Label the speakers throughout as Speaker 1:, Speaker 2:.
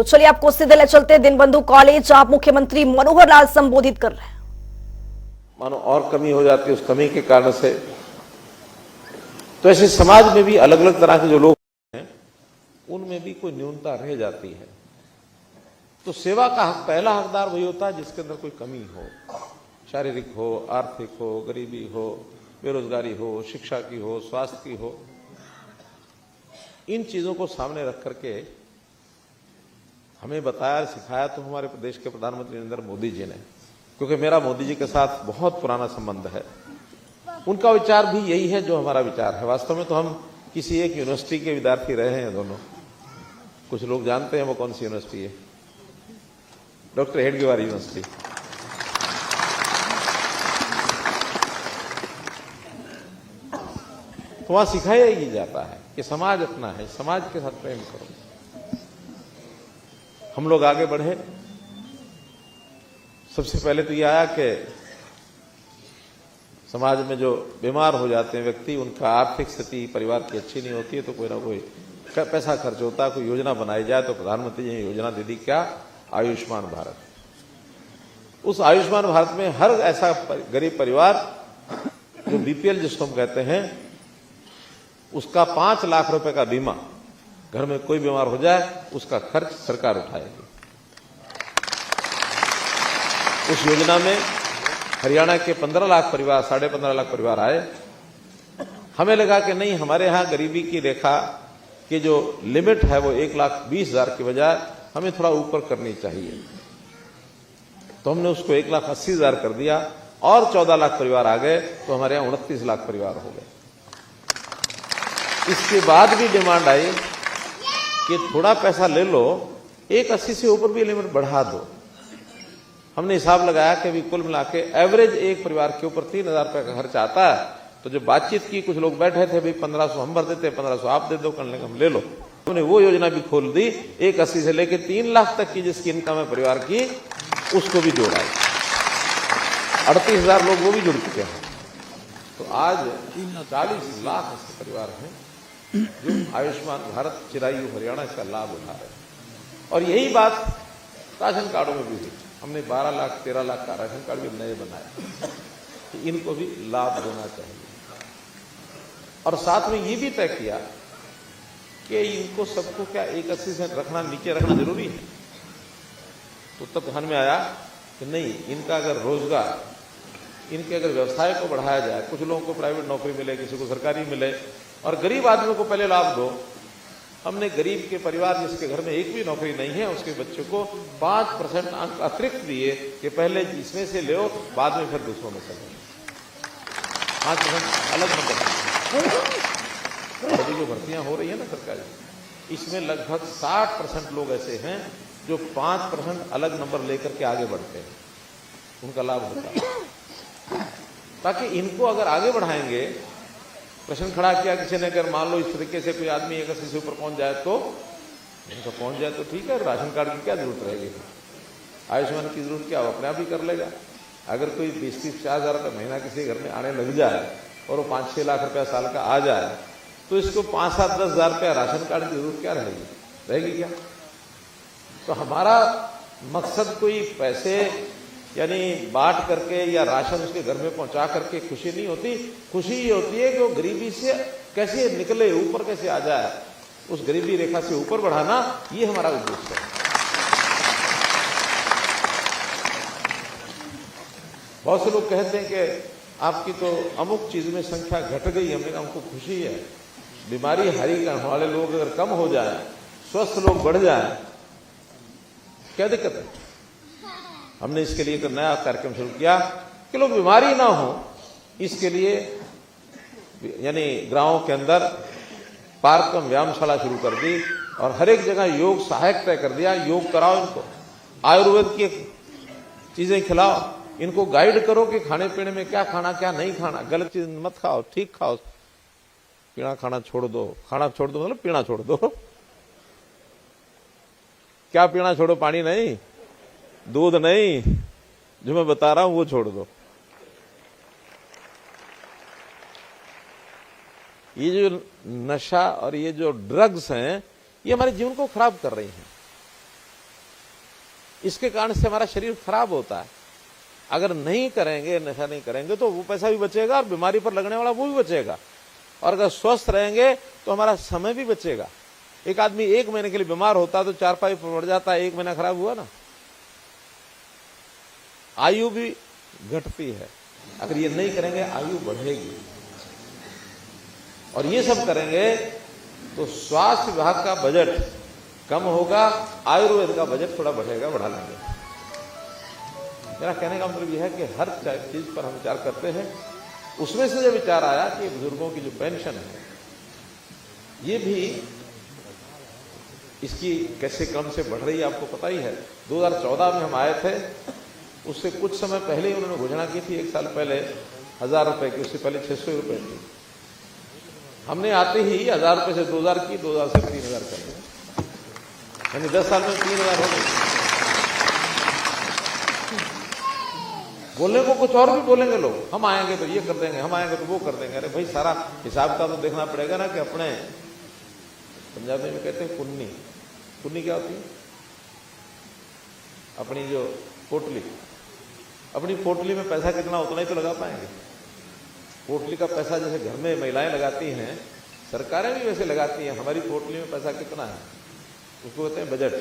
Speaker 1: तो चलिए आपको सीधे ले चलते हैं दीनबंधु कॉलेज। आप मुख्यमंत्री मनोहर लाल संबोधित कर रहे हैं।
Speaker 2: मानो और कमी हो जाती है, उस कमी के कारण से तो ऐसे समाज में भी अलग अलग तरह के जो लोग हैं उनमें भी कोई न्यूनता रह जाती है। तो सेवा का हक, पहला हकदार वही होता है जिसके अंदर कोई कमी हो, शारीरिक हो, आर्थिक हो, गरीबी हो, बेरोजगारी हो, शिक्षा की हो, स्वास्थ्य की हो। इन चीजों को सामने रख करके हमें बताया, सिखाया तो हमारे प्रदेश के प्रधानमंत्री नरेंद्र मोदी जी ने, क्योंकि मेरा मोदी जी के साथ बहुत पुराना संबंध है। उनका विचार भी यही है जो हमारा विचार है। वास्तव में तो हम किसी एक यूनिवर्सिटी के विद्यार्थी रहे हैं दोनों। कुछ लोग जानते हैं वो कौन सी यूनिवर्सिटी है, डॉक्टर हेडगेवार यूनिवर्सिटी। तो वहां सिखाया ही जाता है कि समाज अपना है, समाज के साथ प्रेम करो। हम लोग आगे बढ़े। सबसे पहले तो यह आया कि समाज में जो बीमार हो जाते हैं व्यक्ति, उनका आर्थिक स्थिति परिवार की अच्छी नहीं होती है तो कोई ना कोई पैसा खर्च होता है, कोई योजना बनाई जाए। तो प्रधानमंत्री जी ने योजना दे दी, क्या? आयुष्मान भारत। उस आयुष्मान भारत में हर ऐसा गरीब परिवार जो बीपीएल जिसको हम कहते हैं, उसका 5 लाख रुपए का बीमा, घर में कोई बीमार हो जाए उसका खर्च सरकार उठाएगी। उस योजना में हरियाणा के 15 लाख परिवार, 15.5 लाख परिवार आए। हमें लगा कि नहीं, हमारे यहां गरीबी की रेखा की जो लिमिट है वो 1,20,000 की बजाय हमें थोड़ा ऊपर करनी चाहिए। तो हमने उसको 1,80,000 कर दिया और 14 लाख परिवार आ गए, तो हमारे यहां 29 लाख परिवार हो गए। इसके बाद भी डिमांड आई कि थोड़ा पैसा ले लो, 1,80 से ऊपर भी लिमिट बढ़ा दो। हमने हिसाब लगाया कि अभी कुल मिला के एवरेज एक परिवार के ऊपर 3,000 रुपए का खर्च आता है। तो जो बातचीत की, कुछ लोग बैठे थे, भाई 1500 हम भर देते हैं, 1500 आप दे दो, करने का हम ले लो। उन्होंने वो योजना भी खोल दी, 1,80 से लेकर 3 लाख तक की जिसकी इनकम है परिवार की, उसको भी जोड़ा। 38,000 लोग वो भी जुड़ चुके हैं। तो आज 40 लाख ऐसे परिवार हैं जो आयुष्मान भारत चिरायु हरियाणा इसका लाभ उठा रहे हैं। और यही बात राशन कार्डों में भी हुई। हमने 12 लाख 13 लाख का राशन कार्ड भी नए बनाए कि इनको भी लाभ देना चाहिए। और साथ में ये भी तय किया कि इनको सबको क्या 1,80 से रखना, नीचे रखना जरूरी है। तो तब ध्यान में आया कि नहीं, इनका अगर रोजगार, इनके अगर व्यवसाय को बढ़ाया जाए, कुछ लोगों को प्राइवेट नौकरी मिले, किसी को सरकारी मिले, और गरीब आदमियों को पहले लाभ दो। हमने गरीब के परिवार जिसके घर में एक भी नौकरी नहीं है, उसके बच्चों को 5% अंक अतिरिक्त दिए कि पहले इसमें से ले, बाद में फिर दूसरों में से लो। 5% अलग नंबर। अभी जो भर्तियां हो रही है ना सरकारी, इसमें लगभग 60% लोग ऐसे हैं जो 5% अलग नंबर लेकर के आगे बढ़ते हैं, उनका लाभ होता है। ताकि इनको अगर आगे बढ़ाएंगे, प्रश्न खड़ा किया किसी ने, अगर मान लो इस तरीके से कोई आदमी 1,80 से ऊपर पहुंच जाए तो, इनको पहुंच जाए तो ठीक है, राशन कार्ड की क्या जरूरत रहेगी, आयुष्मान की जरूरत क्या, वो अपने आप ही कर लेगा। अगर कोई 20-30-50 हजार रुपये महीना किसी घर में आने लग जाए और वो 5-6 लाख रुपया साल का आ जाए, तो इसको 5-7-10 हजार रुपया राशन कार्ड की जरूरत क्या रहेगी क्या? तो हमारा मकसद कोई पैसे यानी बांट करके या राशन उसके घर में पहुंचा करके खुशी नहीं होती। खुशी ये होती है कि वो गरीबी से कैसे निकले, ऊपर कैसे आ जाए, उस गरीबी रेखा से ऊपर बढ़ाना, ये हमारा उद्देश्य है। बहुत से लोग कहते हैं कि आपकी तो अमुक चीज में संख्या घट गई। हमने कहा हमको खुशी है, बीमारी हारी करने वाले लोग अगर कम हो जाए, स्वस्थ लोग बढ़ जाए, क्या दिक्कत है? हमने इसके लिए एक नया कार्यक्रम शुरू किया कि लोग बीमारी ना हो, इसके लिए यानी गांवों के अंदर पार्क में व्यायामशाला शुरू कर दी और हर एक जगह योग सहायक तय कर दिया। योग कराओ इनको, आयुर्वेद की चीजें खिलाओ, इनको गाइड करो कि खाने पीने में क्या खाना क्या नहीं खाना, गलत चीज मत खाओ, ठीक खाओ, पीना खाना छोड़ दो। खाना छोड़ दो मतलब पीना छोड़ दो। क्या पीना छोड़ो? पानी नहीं, दूध नहीं, जो मैं बता रहा हूं वो छोड़ दो। ये जो नशा और ये जो ड्रग्स हैं, ये हमारे जीवन को खराब कर रही हैं। इसके कारण से हमारा शरीर खराब होता है। अगर नहीं करेंगे, नशा नहीं करेंगे तो वो पैसा भी बचेगा और बीमारी पर लगने वाला वो भी बचेगा। और अगर स्वस्थ रहेंगे तो हमारा समय भी बचेगा। एक आदमी 1 महीने के लिए बीमार होता तो चारपाई पर पड़ जाता, 1 महीना खराब हुआ ना। आयु भी घटती है। अगर ये नहीं करेंगे आयु बढ़ेगी। और ये सब करेंगे तो स्वास्थ्य विभाग का बजट कम होगा, आयुर्वेद का बजट थोड़ा बढ़ेगा, बढ़ा लेंगे। मेरा कहने का मतलब यह है कि हर चीज पर हम विचार करते हैं। उसमें से जो विचार आया कि बुजुर्गों की जो पेंशन है ये भी इसकी कैसे कम से बढ़ रही है आपको पता ही है। 2014 में हम आए थे, उससे कुछ समय पहले ही उन्होंने घोषणा की थी, 1 साल पहले 1000 रुपए की, उससे पहले 600 रुपए थी। हमने आते ही 1000 रुपए से 2000 की, 2000 से 3000 कर दिया, यानी 10 साल में 3000 हो गई। बोलने को कुछ और भी बोलेंगे लोग, हम आएंगे तो ये कर देंगे, हम आएंगे तो वो कर देंगे। अरे भाई सारा हिसाब का तो देखना पड़ेगा ना कि अपने पंजाबी में कहते हैं कुन्नी। कुन्नी क्या होती है? अपनी जो पोटली, अपनी पोटली में पैसा कितना उतना ही तो लगा पाएंगे। पोटली का पैसा जैसे घर में महिलाएं लगाती हैं, सरकारें भी वैसे लगाती हैं। हमारी पोटली में पैसा कितना है उसको कहते हैं बजट।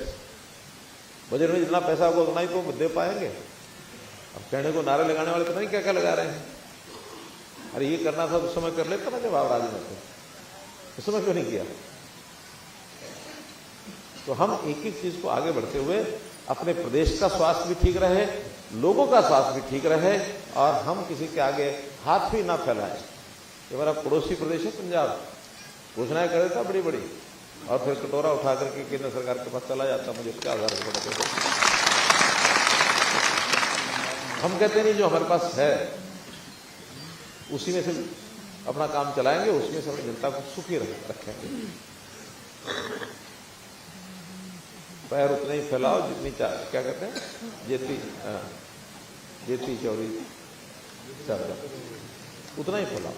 Speaker 2: बजट में जितना पैसा होगा उतना ही तो दे पाएंगे। अब कहने को नारे लगाने वाले पता नहीं क्या क्या लगा रहे हैं। अरे ये करना था उस समय कर लेता ना जब आप राजी में थे, उस समय क्यों नहीं किया? तो हम एक एक चीज को आगे बढ़ते हुए अपने प्रदेश का स्वास्थ्य भी ठीक रहे, लोगों का स्वास्थ्य भी ठीक रहे और हम किसी के आगे हाथ भी ना फैलाएं। ये हमारा पड़ोसी प्रदेश है पंजाब, घोषणाएं कर देता बड़ी बड़ी और फिर कटोरा उठा करके केंद्र सरकार के पास चला जाता, मुझे क्या 1000 रुपये। हम कहते नहीं जो हमारे पास है उसी में से अपना काम चलाएंगे, उसमें से अपनी जनता को सुखी रखेंगे। पैर उतने ही फैलाओ जितनी क्या कहते हैं जेती चौड़ी चादर, उतना ही फैलाओ।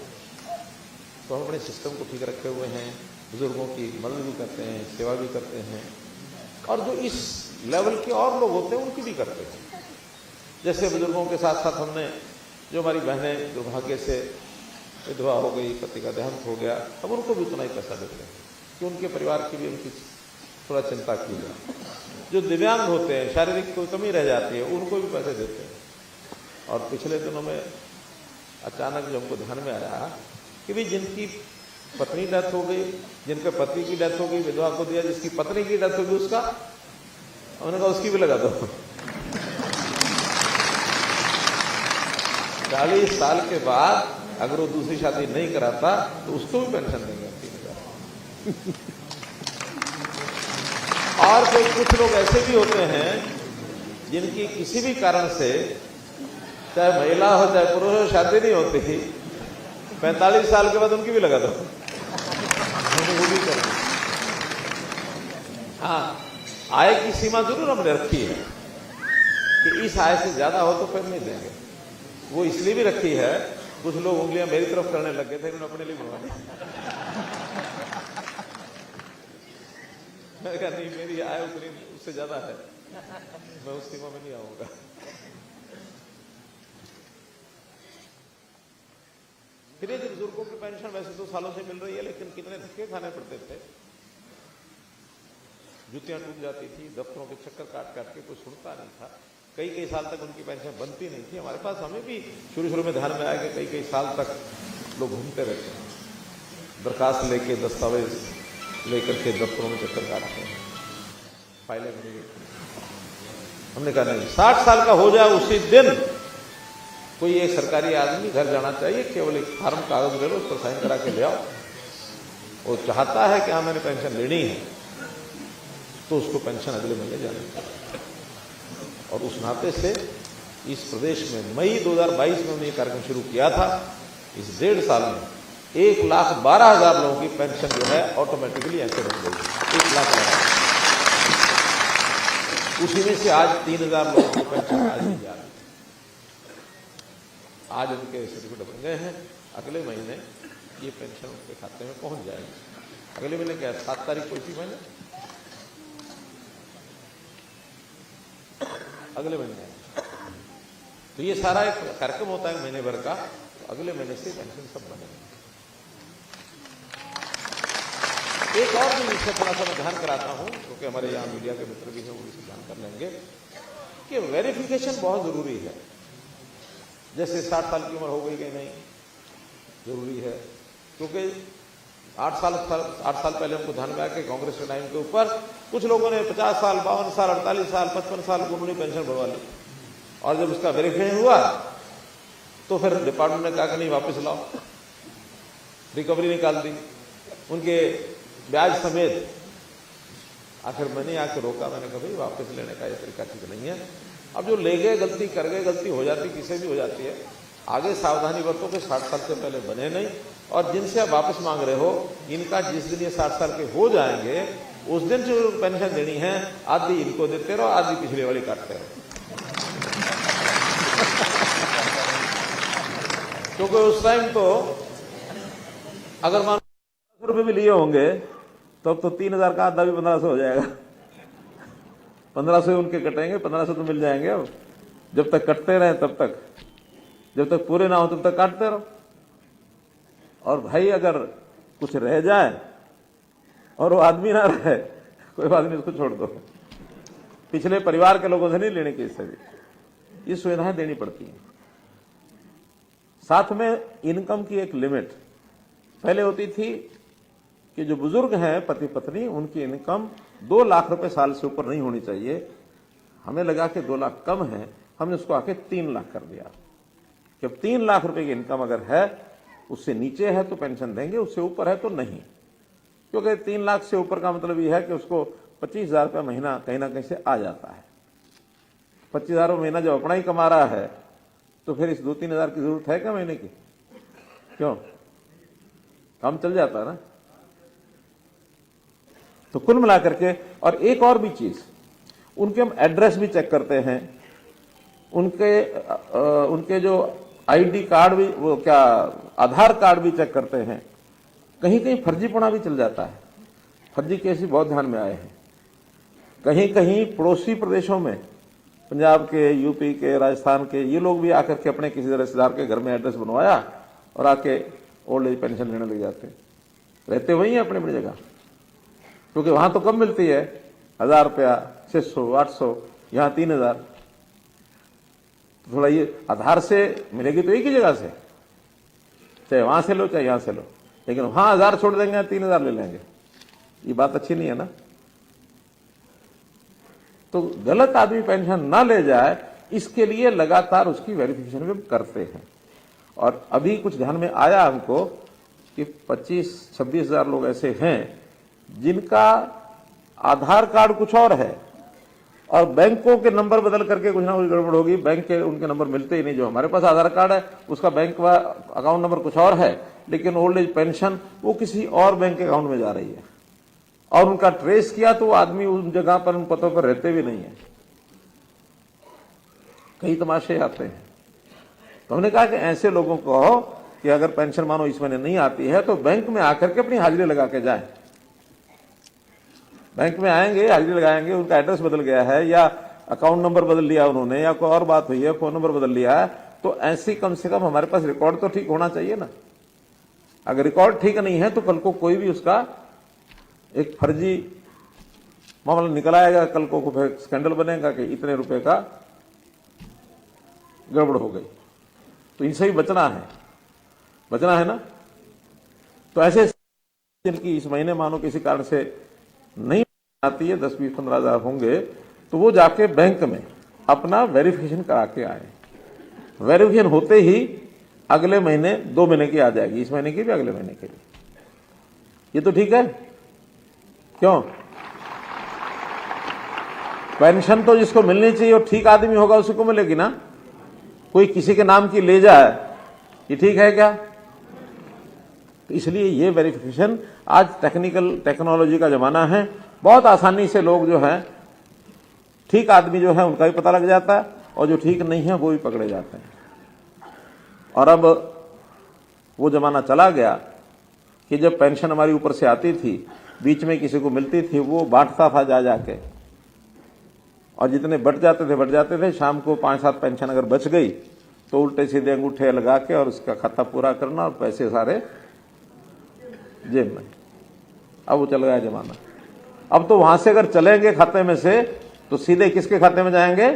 Speaker 2: तो हम अपने सिस्टम को ठीक रखे हुए हैं, बुजुर्गों की मदद भी करते हैं, सेवा भी करते हैं और जो इस लेवल के और लोग होते हैं उनकी भी करते हैं। जैसे बुजुर्गों के साथ साथ हमने जो हमारी बहनें दुर्भाग्य से विधवा हो गई, पति का देहांत हो गया, अब उनको भी उतना ही पैसा देते हैं कि उनके परिवार की भी उनकी थोड़ा चिंता की जाए। जो दिव्यांग होते हैं, शारीरिक कोई कमी रह जाती है, उनको भी पैसे देते हैं। और पिछले दिनों में अचानक जो हमको ध्यान में आया कि भाई जिनकी पत्नी डेथ हो गई, जिनके पति की डेथ हो गई, विधवा को दिया, जिसकी पत्नी की डेथ हो गई उसका, हमने कहा उसकी भी लगा दो। 40 साल के बाद अगर वो दूसरी शादी नहीं कराता तो उसको भी पेंशन देंगे 3000। और फिर कुछ लोग ऐसे भी होते हैं जिनकी किसी भी कारण से, चाहे महिला हो चाहे पुरुष हो, शादी नहीं होती थी, 45 साल के बाद उनकी भी लगा दो, वो भी करें। हाँ, आय की सीमा जरूर हमने रखी है कि इस आय से ज्यादा हो तो फिर नहीं देंगे। वो इसलिए भी रखी है, कुछ लोग उंगलियां मेरी तरफ करने लग गए थे, उन्होंने अपने लिए बनवा दी। मैंने कहा नहीं, मेरी आय उतनी उससे ज्यादा है, मैं उस सीमा में नहीं आऊंगा। फिर एक बुजुर्गों की पेंशन वैसे तो सालों से मिल रही है, लेकिन कितने धक्के खाने पड़ते थे, जुतियां टूट जाती थी, दफ्तरों के चक्कर काट काट के कोई सुनता नहीं था। कई साल तक उनकी पेंशन बनती नहीं थी। हमारे पास, हमें भी शुरू में ध्यान में आया कि कई साल तक लोग घूमते रहते हैं, दरखास्त लेके, दस्तावेज लेकर के दफ्तरों में चक्कर काटते हैं, फाइलें बनी। हमने कहा नहीं, 60 साल का हो जाए उसी दिन कोई एक सरकारी आदमी घर जाना चाहिए, केवल एक फॉर्म कागज ले लो, उस पर साइन करा के ले आओ। वो चाहता है कि हाँ मैंने पेंशन लेनी है तो उसको पेंशन अगले महीने जानी चाहिए। और उस नाते से इस प्रदेश में मई 2022 में हमने ये कार्यक्रम शुरू किया था। इस 1.5 साल में 1,12,000 लोगों की पेंशन जो है ऑटोमेटिकली ऐसे बन गई, 1,12,000। उसी में से आज 3,000 लोगों की पेंशन आज दी जा रही है। आज उनके सर्टिफिकेट बन गए हैं, अगले महीने ये पेंशन उनके खाते में पहुंच जाएगी। अगले महीने क्या है, 7 तारीख को, इसी महीने अगले महीने। तो ये सारा एक कार्यक्रम होता है महीने भर का, तो अगले महीने से पेंशन सब बनेगा। एक और भी इससे थोड़ा सा मैं ध्यान कराता हूं, क्योंकि हमारे यहाँ मीडिया के मित्र भी हैं, वो इसे ध्यान कर लेंगे कि वेरिफिकेशन बहुत जरूरी है। जैसे 60 साल की उम्र हो गई कि नहीं, जरूरी है, क्योंकि 8 साल पहले हमको ध्यान में आया कि कांग्रेस के टाइम के ऊपर कुछ लोगों ने 50 साल, 52 साल, 48 साल, 55 साल को उन्होंने पेंशन बढ़वा ली, और जब उसका वेरिफिकेशन हुआ तो फिर डिपार्टमेंट ने कहा कि नहीं वापस लाओ, रिकवरी निकाल दी उनके ब्याज समेत। आखिर मैंने आके रोका, मैंने कहा भाई वापस लेने का ये तरीका ठीक नहीं है। अब जो ले गए गलती कर गए, गलती हो जाती, किसी भी हो जाती है, आगे सावधानी बरतो कि 60 साल से पहले बने नहीं। और जिनसे आप वापस मांग रहे हो, इनका जिस दिन ये 60 साल के हो जाएंगे उस दिन जो पेंशन देनी है आधी इनको देते रहो, आधी पिछले वाली काटते रहो। क्योंकि उस टाइम तो अगर मान रुपए भी लिए होंगे तो अब तो 3000 का आधा भी 1500 हो जाएगा। 1500 उनके कटेंगे, 1500 तो मिल जाएंगे। अब जब तक कटते रहे तब तक, जब तक पूरे ना हो तब तक काटते रहो। और भाई अगर कुछ रह जाए और वो आदमी ना रहे, कोई बात नहीं, उसको छोड़ दो। पिछले परिवार के लोगों से नहीं लेने की, इससे भी ये सुविधाएं देनी पड़ती हैं। साथ में इनकम की एक लिमिट पहले होती थी कि जो बुजुर्ग हैं पति पत्नी, उनकी इनकम 2 लाख रुपए साल से ऊपर नहीं होनी चाहिए। हमें लगा कि 2 लाख कम है, हमने उसको आके 3 लाख कर दिया। जब 3 लाख रुपए की इनकम अगर है, उससे नीचे है तो पेंशन देंगे, उससे ऊपर है तो नहीं। क्योंकि 3 लाख से ऊपर का मतलब यह है कि उसको 25,000 रुपया महीना कहीं ना कहीं से आ जाता है। 25,000 महीना जब अपना ही कमा रहा है तो फिर इस 2-3 हजार की जरूरत है क्या महीने की? क्यों? काम चल जाता है ना। तो कुल मिलाकर के, और एक और भी चीज, उनके हम एड्रेस भी चेक करते हैं, उनके जो आईडी कार्ड भी, वो क्या आधार कार्ड भी चेक करते हैं। कहीं कहीं फर्जीपना भी चल जाता है, फर्जी केस भी बहुत ध्यान में आए हैं। कहीं कहीं पड़ोसी प्रदेशों में, पंजाब के, यूपी के, राजस्थान के, ये लोग भी आकर के अपने किसी रिश्तेदार के घर में एड्रेस बनवाया और आके ओल्ड एज पेंशन लेने लग जाते हैं। रहते वही हैं अपनी अपनी जगह, क्योंकि वहां तो कम मिलती है, 1000 रुपया, 600, 800, यहां 3000। थोड़ा ये आधार से मिलेगी तो एक ही जगह से, चाहे वहां से लो चाहे यहां से लो, लेकिन वहां 1000 छोड़ देंगे, 3000 ले लेंगे। ये बात अच्छी नहीं है ना। तो गलत आदमी पेंशन ना ले जाए, इसके लिए लगातार उसकी वेरिफिकेशन भी करते हैं। और अभी कुछ ध्यान में आया हमको कि 25-26 हजार लोग ऐसे हैं जिनका आधार कार्ड कुछ और है और बैंकों के नंबर बदल करके कुछ ना कुछ गड़बड़ होगी, बैंक के उनके नंबर मिलते ही नहीं। जो हमारे पास आधार कार्ड है उसका बैंक का अकाउंट नंबर कुछ और है, लेकिन ओल्ड एज पेंशन वो किसी और बैंक के अकाउंट में जा रही है, और उनका ट्रेस किया तो वो आदमी उन जगह पर, उन पतों पर रहते भी नहीं है। कई तमाशे आते हैं। तो हमने कहा कि ऐसे लोगों को कि अगर पेंशन मानो इस महीने नहीं आती है तो बैंक में आकर के अपनी हाजिरी लगा के जाएं। बैंक में आएंगे, हाजिरी लगाएंगे, उनका एड्रेस बदल गया है या अकाउंट नंबर बदल लिया उन्होंने, या कोई और बात हुई है, फोन नंबर बदल लिया है, तो ऐसी कम से कम हमारे पास रिकॉर्ड तो ठीक होना चाहिए ना। अगर रिकॉर्ड ठीक नहीं है तो कल को कोई भी उसका एक फर्जी मामला निकल आएगा, कल को फिर स्कैंडल बनेगा कि इतने रुपए का गड़बड़ हो गई। तो इनसे भी बचना है ना। तो ऐसे जिनकी इस महीने मानो किसी कारण से नहीं आती है, 10, 20, 15 हजार होंगे, तो वो जाके बैंक में अपना वेरिफिकेशन करा के आए। वेरिफिकेशन होते ही अगले महीने 2 महीने की आ जाएगी, इस महीने की भी, अगले महीने की भी। ये तो ठीक है। क्यों? पेंशन तो जिसको मिलनी चाहिए और ठीक आदमी होगा उसी को मिलेगी ना। कोई किसी के नाम की ले जाए, ये ठीक है क्या? तो इसलिए ये वेरिफिकेशन, आज टेक्नोलॉजी का जमाना है, बहुत आसानी से लोग जो है, ठीक आदमी जो है उनका भी पता लग जाता है और जो ठीक नहीं है वो भी पकड़े जाते हैं। और अब वो जमाना चला गया कि जब पेंशन हमारी ऊपर से आती थी, बीच में किसी को मिलती थी, वो बांटता था जा जाके, और जितने बढ़ जाते थे। शाम को 5-7 पेंशन अगर बच गई तो उल्टे सीधे अंगूठे लगा के और उसका खाता पूरा करना और पैसे सारे जेब में। अब वो चल गया जमाना। अब तो वहां से अगर चलेंगे खाते में से तो सीधे किसके खाते में जाएंगे?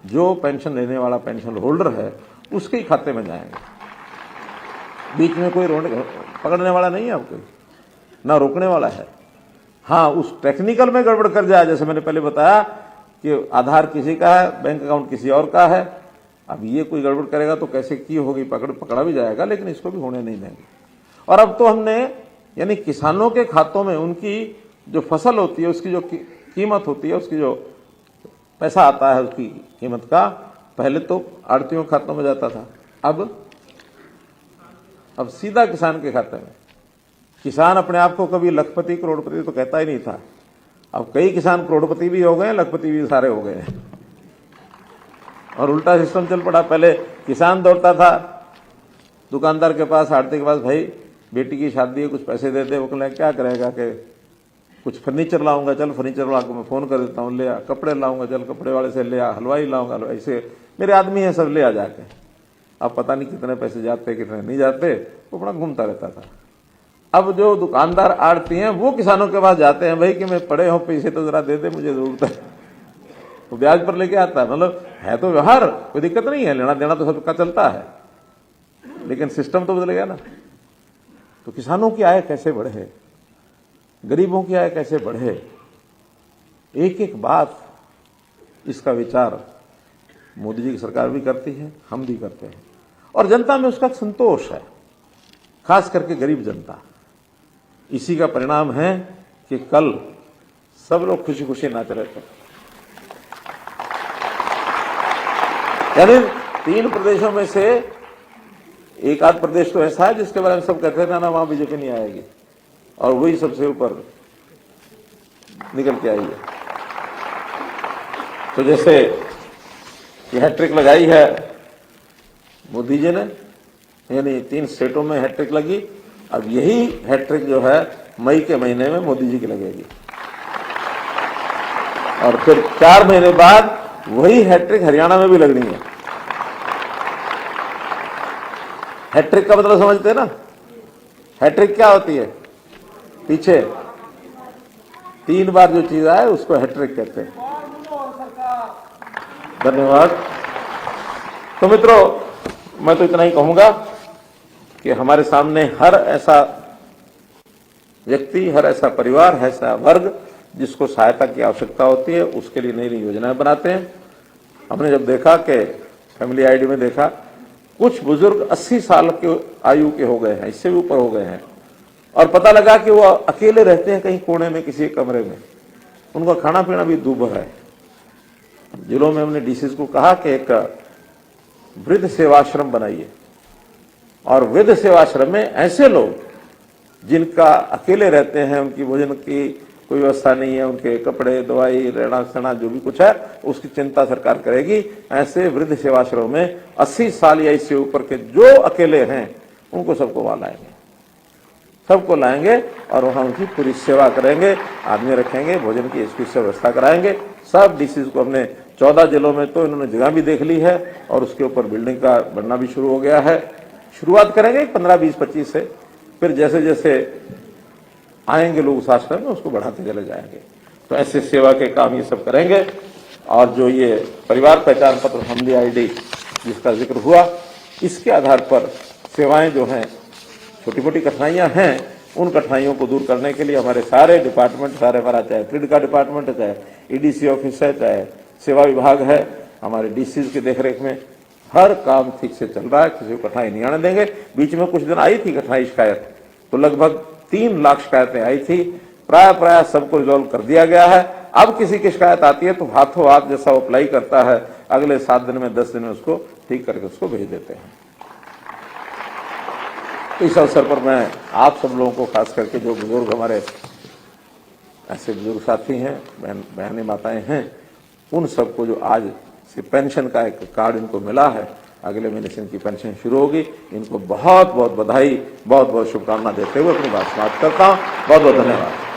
Speaker 2: जो पेंशन लेने वाला पेंशन होल्डर है उसके ही खाते में जाएंगे। बीच में कोई पकड़ने वाला नहीं है, अब कोई ना रोकने वाला है। हाँ, उस टेक्निकल में गड़बड़ कर जाए, जैसे मैंने पहले बताया कि आधार किसी का है, बैंक अकाउंट किसी और का है। अब ये कोई गड़बड़ करेगा तो कैसे की होगी, पकड़ा भी जाएगा, लेकिन इसको भी होने नहीं देंगे। और अब तो हमने यानी किसानों के खातों में उनकी जो फसल होती है उसकी जो कीमत होती है, उसकी जो पैसा आता है उसकी कीमत का, पहले तो आड़तियों के खातों में जाता था, अब सीधा किसान के खाते में। किसान अपने आप को कभी लखपति करोड़पति तो कहता ही नहीं था। अब कई किसान करोड़पति भी हो गए, लखपति भी सारे हो गए हैं और उल्टा सिस्टम चल पड़ा। पहले किसान दौड़ता था दुकानदार के पास, आड़ती के पास, भाई बेटी की शादी है, कुछ पैसे दे दे। वो कहना क्या करेगा कि कुछ फर्नीचर लाऊंगा, चल फर्नीचर वाला को मैं फोन कर देता हूँ, ले आ। कपड़े लाऊंगा, चल कपड़े वाले से ले आ। हलवाई लाऊंगा, हलवाई से, मेरे आदमी है सब, ले आ जाके। अब पता नहीं कितने पैसे जाते कितने नहीं जाते, वो बड़ा घूमता रहता था। अब जो दुकानदार आड़ती हैं वो किसानों के पास जाते हैं, भाई कि मैं पड़े हूं, पैसे तो जरा दे दे, मुझे जरूरत है। वो ब्याज पर लेके आता है, मतलब है तो व्यवहार, कोई दिक्कत नहीं है, लेना देना तो सबका चलता है, लेकिन सिस्टम तो बदल गया ना। तो किसानों की आय कैसे बढ़े, गरीबों की आय कैसे बढ़े, एक एक बात इसका विचार मोदी जी की सरकार भी करती है, हम भी करते हैं, और जनता में उसका संतोष है, खास करके गरीब जनता। इसी का परिणाम है कि कल सब लोग खुशी खुशी नाच रहे थे। यानी 3 प्रदेशों में से एक आध प्रदेश तो ऐसा है जिसके बारे में सब कहते थे ना वहां बीजेपी नहीं आएगी, और वही सबसे ऊपर निकल के आई है। तो जैसे ये हैट्रिक लगाई है मोदी जी ने, यानी 3 स्टेटों में हैट्रिक लगी। अब यही हैट्रिक जो है मई के महीने में मोदी जी की लगेगी, और फिर 4 महीने बाद वही हैट्रिक हरियाणा में भी लगनी है। हैट्रिक का मतलब समझते हैं ना? हैट्रिक क्या होती है? पीछे 3 बार जो चीज आए उसको हैट्रिक कहते हैं। धन्यवाद। तो मित्रों, मैं तो इतना ही कहूंगा कि हमारे सामने हर ऐसा व्यक्ति, हर ऐसा परिवार, हर ऐसा वर्ग जिसको सहायता की आवश्यकता होती है, उसके लिए नई नई योजनाएं बनाते हैं। हमने जब देखा कि फैमिली आईडी में देखा कुछ बुजुर्ग 80 साल के आयु के हो गए हैं, इससे भी ऊपर हो गए हैं, और पता लगा कि वो अकेले रहते हैं कहीं कोने में किसी कमरे में, उनका खाना पीना भी दूभर है। जिलों में हमने डीसीज को कहा कि एक वृद्ध सेवाश्रम बनाइए, और वृद्ध सेवाश्रम में ऐसे लोग जिनका अकेले रहते हैं, उनकी भोजन की कोई व्यवस्था नहीं है, उनके कपड़े, दवाई, रहना सहना जो भी कुछ है उसकी चिंता सरकार करेगी। ऐसे वृद्ध सेवाश्रम में 80 साल या इससे ऊपर के जो अकेले हैं उनको सबको वहां लाएंगे, सबको लाएंगे और वहां उनकी पूरी सेवा करेंगे, आदमी रखेंगे, भोजन की इसकी व्यवस्था कराएंगे। सब डीसीज को हमने 14 जिलों में तो इन्होंने जगह भी देख ली है, और उसके ऊपर बिल्डिंग का बनना भी शुरू हो गया है। शुरुआत करेंगे 15, 20, 25 से, फिर जैसे जैसे आएंगे लोग उस आश्रम में उसको बढ़ाते चले जाएंगे। तो ऐसे सेवा के काम ये सब करेंगे। और जो ये परिवार पहचान पत्र फैमिली आईडी जिसका जिक्र हुआ, इसके आधार पर सेवाएं जो हैं, छोटी मोटी कठिनाइयां हैं, उन कठिनाइयों को दूर करने के लिए हमारे सारे डिपार्टमेंट, सारे हमारा चाहे प्रिंट का डिपार्टमेंट है, चाहे ईडीसी ऑफिस है, चाहे सेवा विभाग है, हमारे डीसीज की देखरेख में हर काम ठीक से चल रहा है, किसी को कठिनाई नहीं आने देंगे। बीच में कुछ दिन आई थी कठिनाई शिकायत, तो लगभग 3 लाख शिकायतें आई थी, प्राय सबको रिजॉल्व कर दिया गया है। अब किसी की शिकायत आती है तो हाथों हाथ जैसा वो अप्लाई करता है, अगले 7 दिन में 10 दिन में उसको ठीक करके उसको भेज देते हैं। तो इस अवसर पर मैं आप सब लोगों को, खास करके जो बुजुर्ग हमारे ऐसे बुजुर्ग साथी हैं, बहनें माताएं हैं, उन सबको जो आज से पेंशन का एक कार्ड इनको मिला है, अगले महीने से इनकी पेंशन शुरू होगी, इनको बहुत बहुत बधाई, बहुत बहुत शुभकामना देते हुए अपनी बात समाप्त करता हूं। बहुत बहुत धन्यवाद।